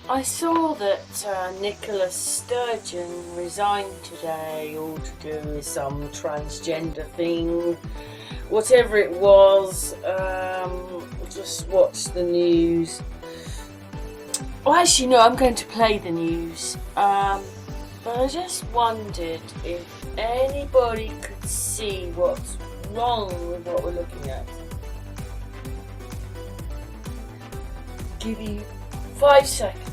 I saw that Nicola Sturgeon resigned today, all to do with some transgender thing, whatever it was. Just watched the news. Well, actually, no, I'm going to play the news. But I just wondered if anybody could see what's wrong with what we're looking at. Give you 5 seconds.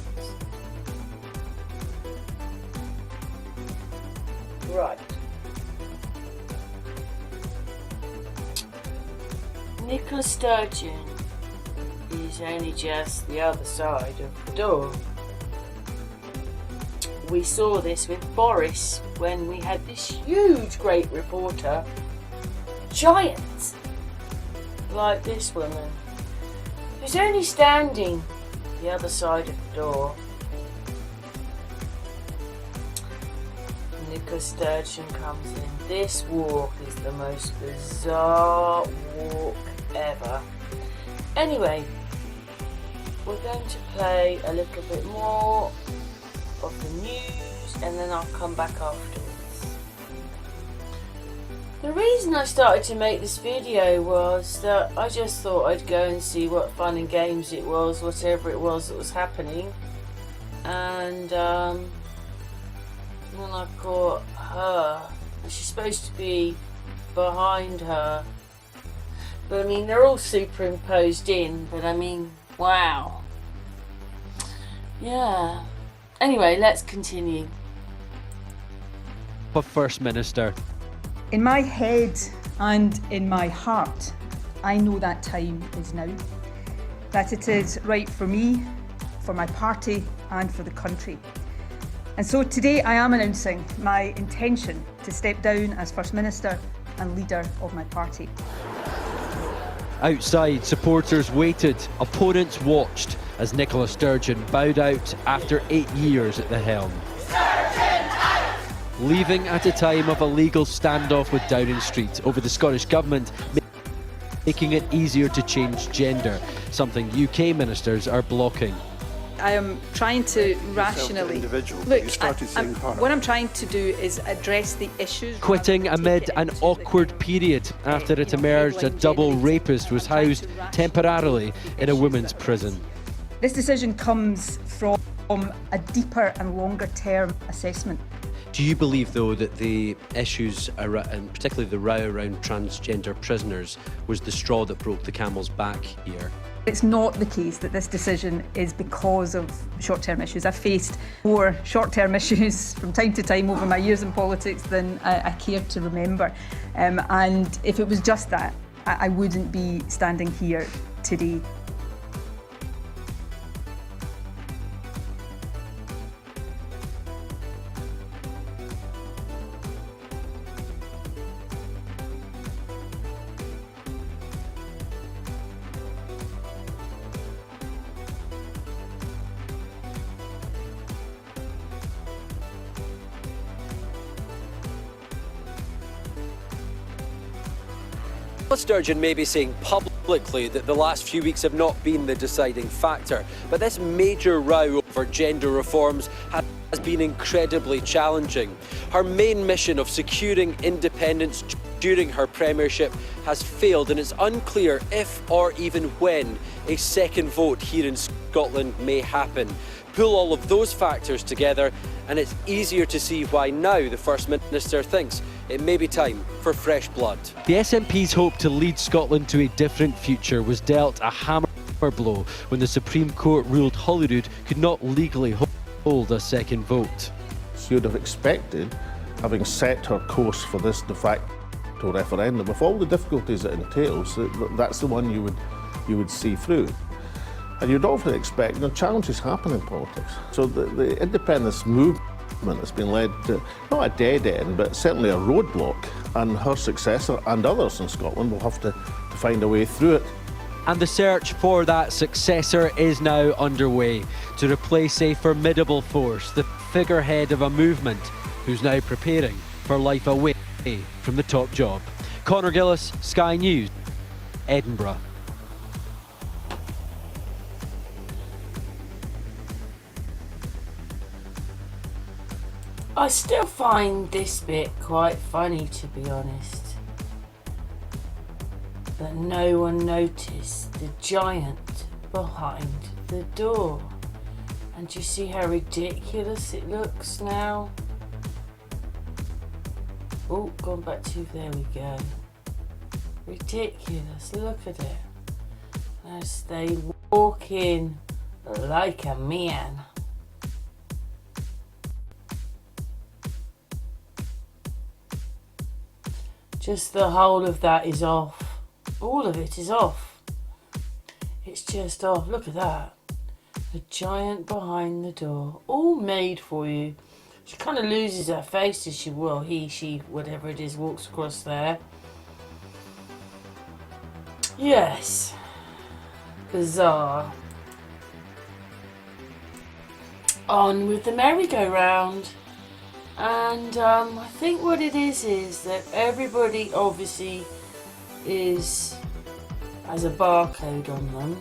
Right. Nicola Sturgeon is only just the other side of the door. We saw this with Boris when we had this huge, great reporter, giant, like this woman, who's only standing the other side of the door. Nicola Sturgeon comes in. This walk is the most bizarre walk ever. Anyway, we're going to play a little bit more of the news and then I'll come back afterwards. The reason I started to make this video was that I just thought I'd go and see what fun and games it was, whatever it was that was happening, and then I've got her, and she's supposed to be behind her, but I mean they're all superimposed in, but I mean, wow. Yeah. Anyway, let's continue. First Minister. In my head and in my heart, I know that time is now. That it is right for me, for my party and for the country. And so today I am announcing my intention to step down as First Minister and leader of my party. Outside, supporters waited, opponents watched as Nicola Sturgeon bowed out after 8 years at the helm. Leaving at a time of a legal standoff with Downing Street over the Scottish Government making it easier to change gender, something UK ministers are blocking. I am trying to rationally look. What I'm trying to do is address the issues. Quitting amid an awkward period after it emerged a double rapist was housed temporarily in a women's prison. This decision comes from a deeper and longer term assessment. Do you believe, though, that the issues, and particularly the row around transgender prisoners, was the straw that broke the camel's back here? It's not the case that this decision is because of short-term issues. I've faced more short-term issues from time to time over my years in politics than I care to remember. And if it was just that, I wouldn't be standing here today. Sturgeon may be saying publicly that the last few weeks have not been the deciding factor, but this major row over gender reforms has been incredibly challenging. Her main mission of securing independence during her premiership has failed, and it's unclear if or even when a second vote here in Scotland may happen. Pull all of those factors together and it's easier to see why now the First Minister thinks it may be time for fresh blood. The SNP's hope to lead Scotland to a different future was dealt a hammer blow when the Supreme Court ruled Holyrood could not legally hold a second vote. You'd have expected, having set her course for this de facto referendum, with all the difficulties it entails, that's the one you would see through. And you'd often expect, challenges happen in politics. So the independence movement has been led to not a dead end, but certainly a roadblock, and her successor and others in Scotland will have to find a way through it. And the search for that successor is now underway to replace a formidable force, the figurehead of a movement who's now preparing for life away from the top job. Conor Gillis, Sky News, Edinburgh. I still find this bit quite funny, to be honest. That no one noticed the giant behind the door. And do you see how ridiculous it looks now? Oh, gone back to, there we go. Ridiculous, look at it. As they walk in like a man. Just the whole of that is off. All of it is off. It's just off. Look at that. A giant behind the door. All made for you. She kind of loses her face as she will. He, she, whatever it is, walks across there. Yes. Bizarre. On with the merry-go-round. And I think what it is that everybody obviously has a barcode on them.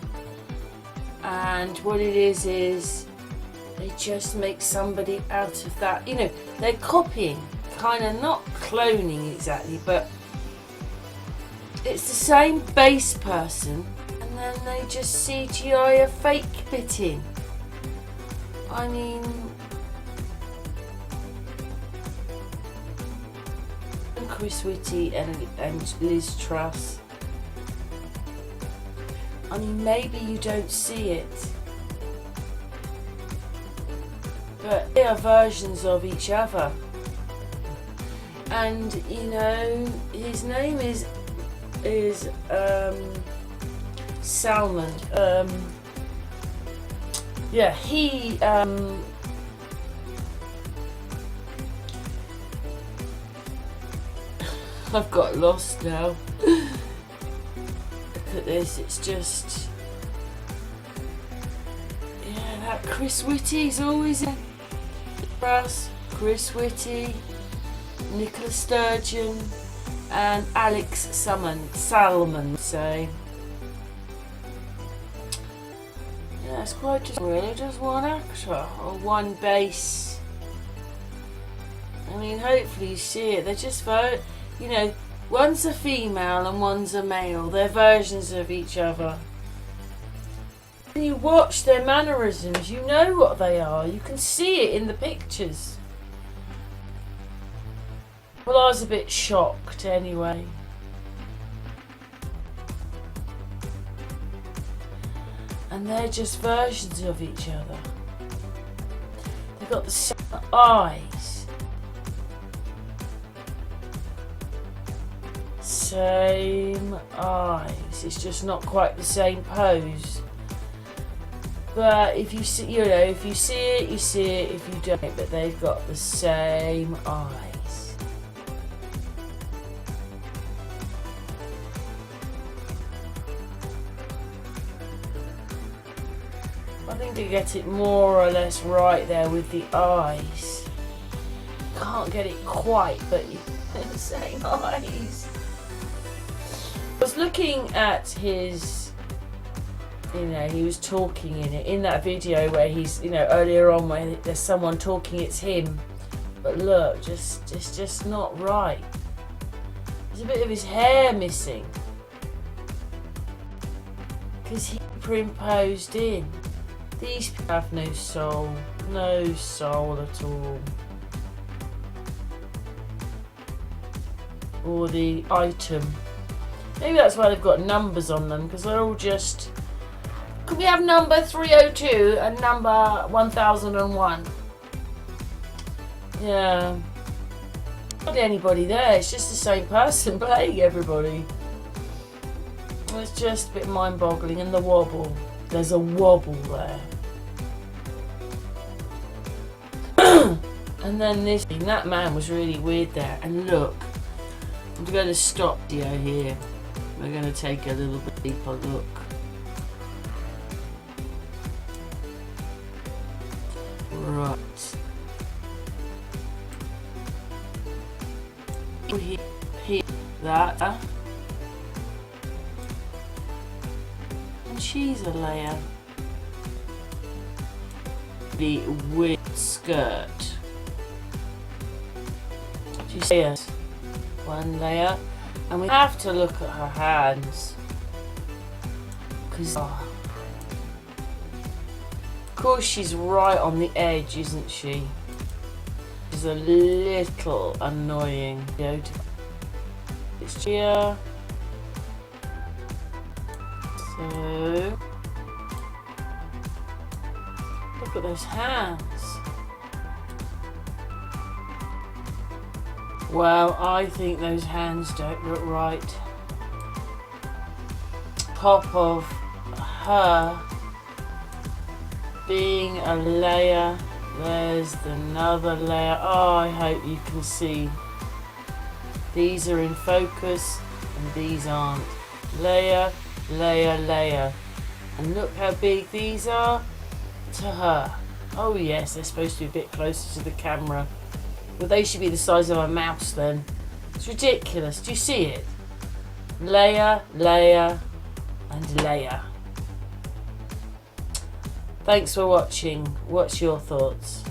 And what it is they just make somebody out of that. You know, they're copying, kind of not cloning exactly, but it's the same base person, and then they just CGI a fake bit in. I mean, Chris Whitty and Liz Truss. I mean, maybe you don't see it, but they are versions of each other. And you know, his name is Salman. Yeah, he I've got lost now. Look at this, it's just, yeah, that Chris Whitty's always in. Chris Whitty, Nicola Sturgeon, and Alex Salmon, say. Yeah, it's quite just really just one actor or one base. I mean, hopefully you see it. They're just you know, one's a female and one's a male. They're versions of each other. When you watch their mannerisms, you know what they are. You can see it in the pictures. Well, I was a bit shocked anyway. And they're just versions of each other. They've got the same eyes. Same eyes. It's just not quite the same pose. But if you see, you know, if you see it, you see it. If you don't, but they've got the same eyes. I think they get it more or less right there with the eyes. Can't get it quite, but they're the same eyes. I was looking at his, you know, he was talking in that video where he's, you know, earlier on where there's someone talking, it's him. But look, it's just not right. There's a bit of his hair missing. Because he superimposed in. These people have no soul at all. Or the item. Maybe that's why they've got numbers on them, because they're all just... Could we have number 302 and number 1001? Yeah. Not anybody there, it's just the same person playing everybody. Well, it's just a bit mind-boggling. And the wobble. There's a wobble there. And then this thing, that man was really weird there. And look, I'm going to stop video here. We're going to take a little bit deeper look. Right. Here, that. And she's a layer. The wig skirt. Do you see it? One layer. And we have to look at her hands. Because, of course, she's right on the edge, isn't she? She's a little annoying. It's here. So, look at those hands. Well, I think those hands don't look right. Top of her being a layer. There's another layer. Oh, I hope you can see. These are in focus and these aren't. Layer, layer, layer. And look how big these are to her. Oh yes, they're supposed to be a bit closer to the camera. But they should be the size of a mouse then. It's ridiculous. Do you see it? Layer, layer, and layer. Thanks for watching. What's your thoughts?